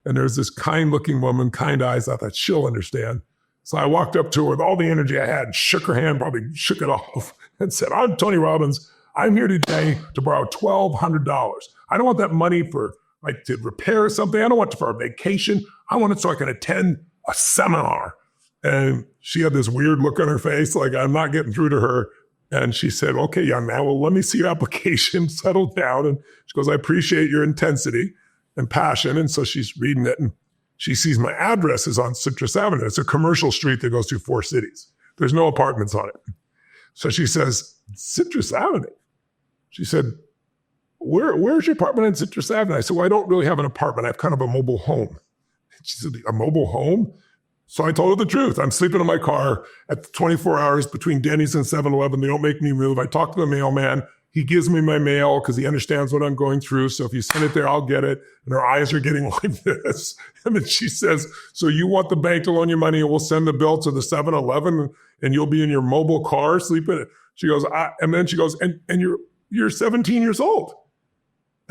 And there's this kind looking woman, kind eyes. I thought she'll understand. So I walked up to her with all the energy I had and shook her hand, probably shook it off and said, I'm Tony Robbins. I'm here today to borrow $1,200. I don't want that money for like to repair something. I don't want it for a vacation. I want it so I can attend a seminar. And she had this weird look on her face, like I'm not getting through to her. And she said, okay, young man, well, let me see your application, settle down. And she goes, I appreciate your intensity and passion. And so she's reading it and she sees my address is on Citrus Avenue. It's a commercial street that goes through 4 cities. There's no apartments on it. So she says, Citrus Avenue. She said, where's your apartment on Citrus Avenue? I said, well, I don't really have an apartment. I have kind of a mobile home. She said, a mobile home? So I told her the truth. I'm sleeping in my car at 24 hours between Denny's and 7-Eleven. They don't make me move. I talk to the mailman. He gives me my mail because he understands what I'm going through. So if you send it there, I'll get it. And her eyes are getting like this. And then she says, so you want the bank to loan you money and we'll send the bill to the 7-Eleven and you'll be in your mobile car sleeping? She goes, and then she goes, and you're 17 years old.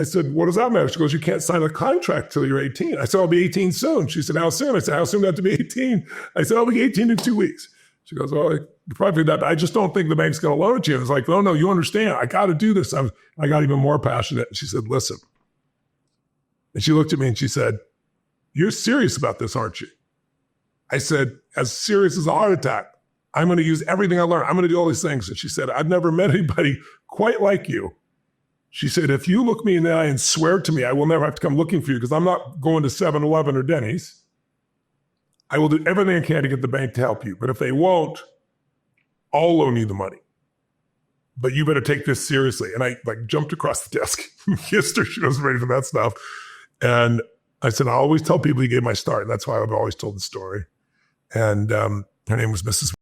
I said, what does that matter? She goes, you can't sign a contract till you're 18. I said, I'll be 18 soon. She said, how soon? I said, how soon do I have to be 18? I said, I'll be 18 in 2 weeks. She goes, well, you probably that. I just don't think the bank's going to loan it to you. I was like, no, you understand. I got to do this. I got even more passionate. And she said, listen. And she looked at me and she said, you're serious about this, aren't you? I said, as serious as a heart attack. I'm going to use everything I learned. I'm going to do all these things. And she said, I've never met anybody quite like you. She said, if you look me in the eye and swear to me, I will never have to come looking for you because I'm not going to 7-Eleven or Denny's. I will do everything I can to get the bank to help you. But if they won't, I'll loan you the money. But you better take this seriously. And I like jumped across the desk and kissed her. She wasn't ready for that stuff. And I said, I always tell people you gave my start. And that's why I've always told the story. And her name was Mrs.